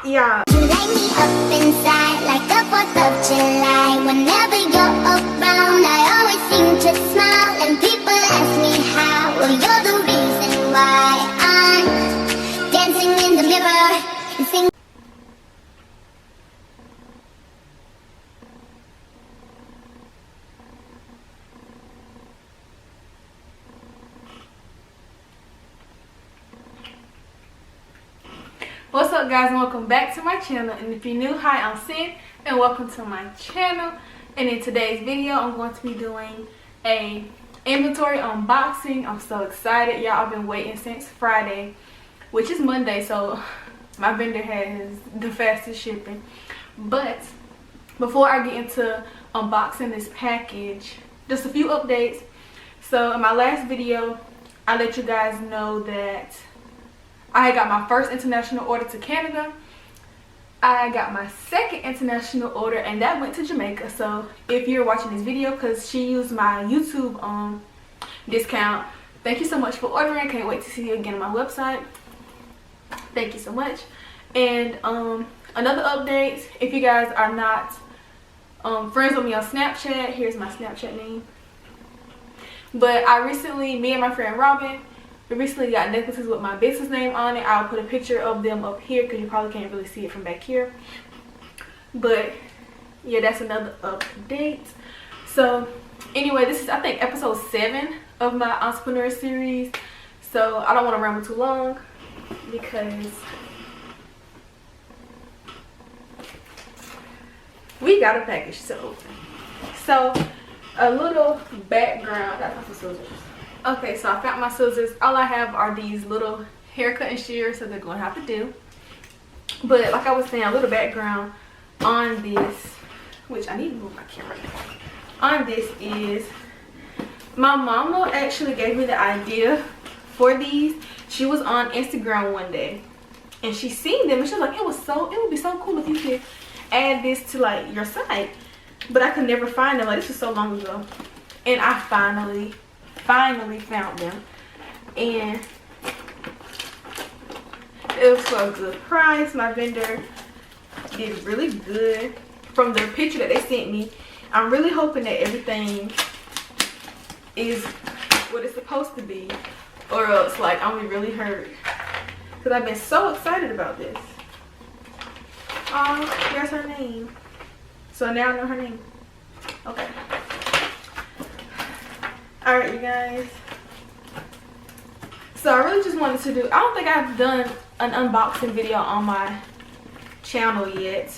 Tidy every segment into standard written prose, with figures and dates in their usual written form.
Yeah. You light me up inside like the 4th of July. Whenever you're around, I always seem to smile. And people ask me how. Well, you're the reason why I'm dancing in the mirror and singing. What's up, guys, and welcome back to my channel. And if you're new, hi, I'm Cinn and welcome to my channel. And in today's video I'm going to be doing a inventory unboxing. I'm so excited, y'all. I've been waiting since Friday, which is Monday, so my vendor has the fastest shipping. But before I get into unboxing this package, just a few updates. So in my last video I let you guys know that I got my first international order to Canada. I got my second international order, and that went to Jamaica. So if you're watching this video because she used my YouTube discount, thank you so much for ordering. Can't wait to see you again on my website. Thank you so much. And another update, if you guys are not friends with me on Snapchat, here's my Snapchat name. But me and my friend Robin, we recently got necklaces with my business name on it. I'll put a picture of them up here because you probably can't really see it from back here. But yeah, that's another update. So anyway, this is, I think, episode 7 of my entrepreneur series. So I don't want to ramble too long because we got a package to open. So a little background. I got some scissors. Okay, so I found my scissors. All I have are these little hair cutting shears, so they're going to have to do. But like I was saying, a little background on this, which I need to move my camera. On this is, my mama actually gave me the idea for these. She was on Instagram one day and she seen them and she was like, it would be so cool if you could add this to like your site. But I could never find them. Like, this was so long ago. And I finally found them, and it was for a good price. My vendor did really good from the picture that they sent me. I'm really hoping that everything is what it's supposed to be, or else like I'm really hurt because I've been so excited about this. Oh, there's her name. So now I know her name. Okay. Alright, you guys, so I really just wanted to do, I don't think I've done an unboxing video on my channel yet,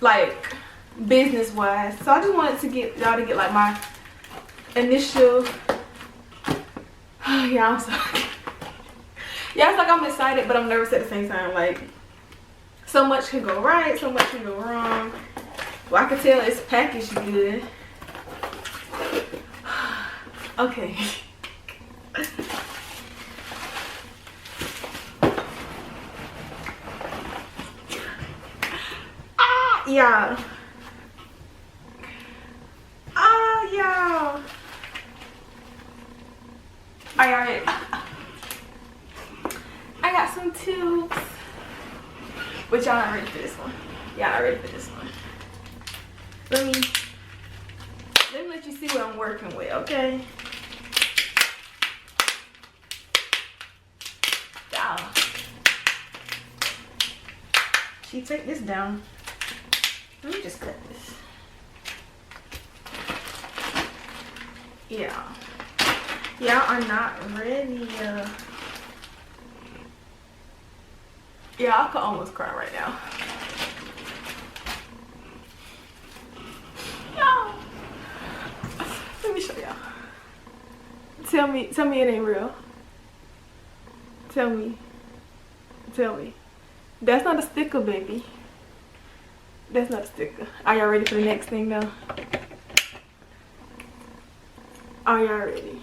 like business wise. So I just wanted to get y'all to get like my initial yeah, I'm sorry. Yeah, it's like I'm excited but I'm nervous at the same time. Like, so much can go right, so much can go wrong. Well, I can tell it's packaged good. Okay. Yeah. Yeah. Alright. I got some tubes. But y'all not ready for this one. Y'all not ready for this one. Let me let you see what I'm working with, okay? She take this down. Let me just cut this. Yeah. Y'all are not ready. Yeah, I could almost cry right now. Y'all. Let me show y'all. Tell me it ain't real. Tell me. That's not a sticker, baby. That's not a sticker. Are y'all ready for the next thing though? Are y'all ready?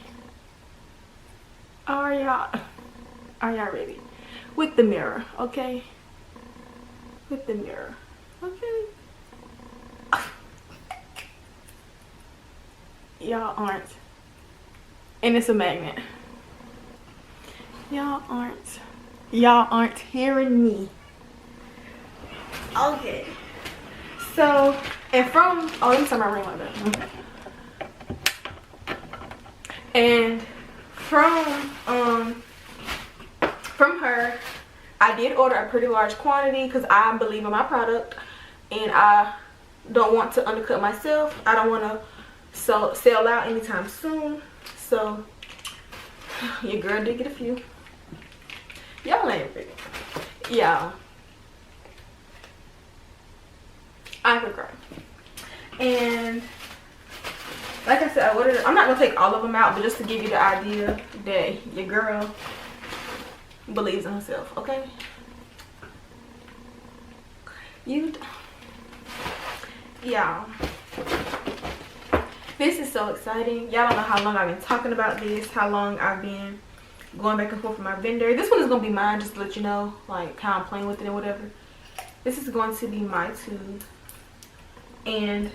Are y'all ready? With the mirror, okay? With the mirror, okay? Y'all aren't. And it's a magnet. Y'all aren't hearing me. Okay. So, and from, oh, let me turn my ring like that. And from her, I did order a pretty large quantity because I believe in my product and I don't want to undercut myself. I don't want to sell out anytime soon. So your girl did get a few. Y'all ain't pretty. Y'all, I could cry. And like I said, I ordered, I'm not gonna take all of them out, but just to give you the idea that your girl believes in herself, okay? Y'all, this is so exciting. Y'all don't know how long I've been talking about this, how long I've been going back and forth with my vendor. This one is gonna be mine, just to let you know, like how I'm playing with it and whatever. This is going to be my tube, and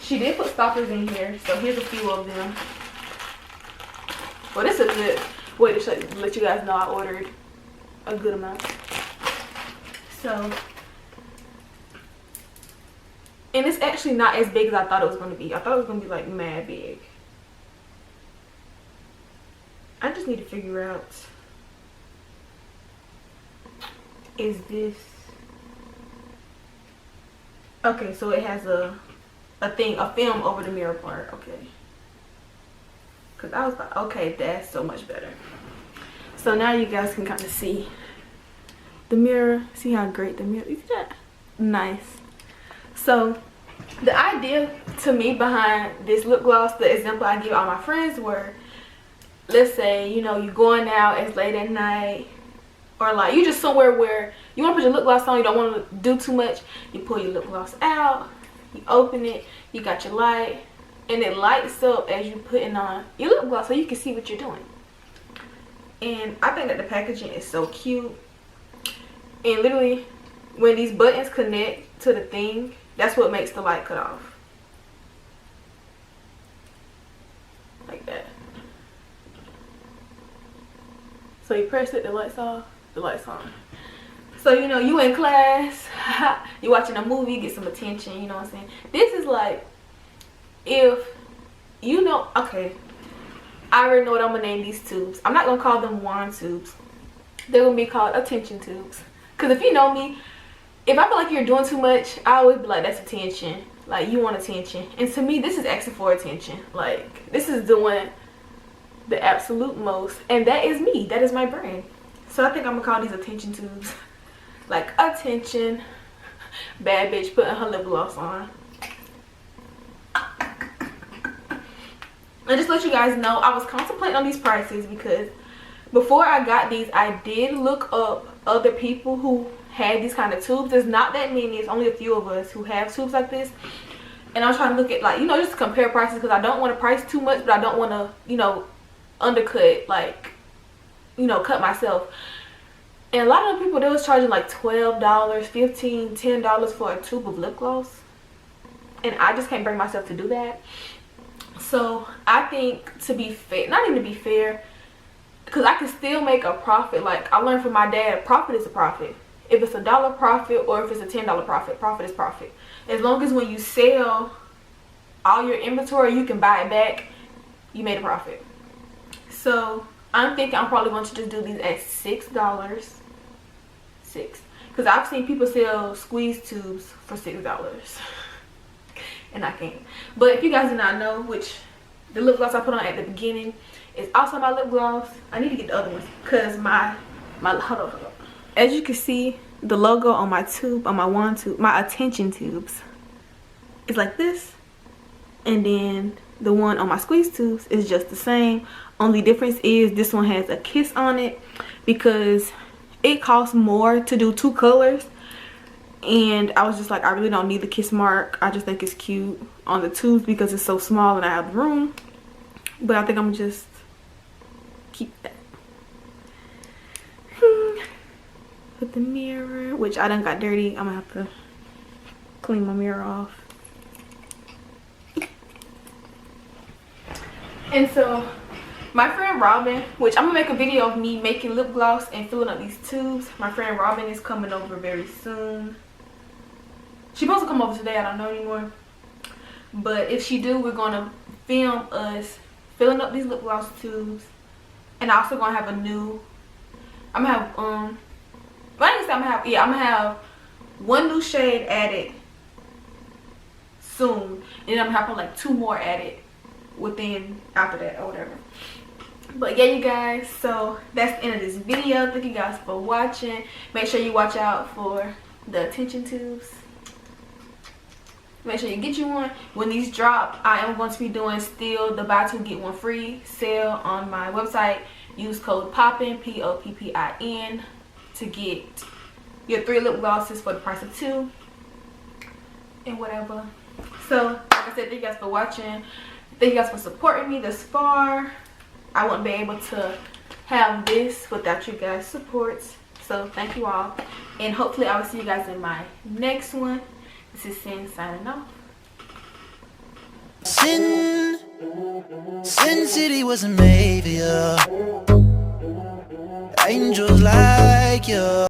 she did put stoppers in here, so here's a few of them. Well, this is a good way to let you guys know I ordered a good amount. So, and it's actually not as big as I thought it was going to be. I thought it was going to be like mad big. I just need to figure out, is this, okay, so it has a film over the mirror part, okay. Because I was like, okay, that's so much better. So now you guys can kind of see the mirror. See how great the mirror is. That nice. So the idea to me behind this lip gloss, the example I give all my friends were, let's say, you know, you're going out, it's late at night, or like you just somewhere where you want to put your lip gloss on, you don't want to do too much, you pull your lip gloss out, you open it, you got your light, and it lights up as you're putting on your lip gloss so you can see what you're doing. And I think that the packaging is so cute. And literally, when these buttons connect to the thing, that's what makes the light cut off. Like that. So you press it, the light's off, the light's on. So, you know, you in class, you watching a movie, get some attention, you know what I'm saying? This is like, if you know, okay, I already know what I'm gonna name these tubes. I'm not gonna call them wand tubes. They're gonna be called attention tubes. Because if you know me, if I feel like you're doing too much, I always be like, that's attention. Like, you want attention. And to me, this is asking for attention. Like, this is doing the absolute most. And that is me. That is my brand. So I think I'm gonna call these attention tubes. Like, attention, bad bitch putting her lip gloss on. And just let you guys know, I was contemplating on these prices because before I got these, I did look up other people who had these kind of tubes. There's not that many. It's only a few of us who have tubes like this. And I'm trying to look at, like, you know, just compare prices because I don't want to price too much, but I don't want to, you know, undercut, like, you know, cut myself. And a lot of the people, they was charging like $12, $15, $10 for a tube of lip gloss. And I just can't bring myself to do that. So I think, to be fair, not even to be fair, because I can still make a profit. Like, I learned from my dad, profit is a profit. If it's $1 profit or if it's a $10 profit, profit is profit. As long as when you sell all your inventory, you can buy it back, you made a profit. So I'm thinking I'm probably going to just do these at $6. Because I've seen people sell squeeze tubes for $6. And I can't. But if you guys do not know, which the lip gloss I put on at the beginning is also my lip gloss. I need to get the other ones because my hold on. As you can see, the logo on my tube, on my wand tube, my attention tubes, is like this. And then the one on my squeeze tubes is just the same. Only difference is this one has a kiss on it because it costs more to do 2 colors. And I was just like, I really don't need the kiss mark. I just think it's cute on the tubes because it's so small and I have the room. But I think I'm just keep that. Put the mirror, which I done got dirty. I'm gonna have to clean my mirror off. And so my friend Robin, which I'm gonna make a video of me making lip gloss and filling up these tubes. My friend Robin is coming over very soon. She's supposed to come over today. I don't know anymore. But if she do, we're gonna film us filling up these lip gloss tubes. And I'm also gonna have a new. I'm gonna have I'm gonna have one new shade added soon, and then I'm gonna have like 2 more added within after that or whatever. But yeah, you guys, so that's the end of this video. Thank you guys for watching. Make sure you watch out for the attention tubes. Make sure you get you one. When these drop, I am going to be doing still the buy 2 get 1 free sale on my website. Use code POPPIN, POPPIN, to get your 3 lip glosses for the price of 2 and whatever. So like I said, thank you guys for watching. Thank you guys for supporting me this far. I wouldn't be able to have this without you guys' support. So thank you all, and hopefully I will see you guys in my next one. This is Cinn signing off. Cinn City wasn't made for you. Angels like you.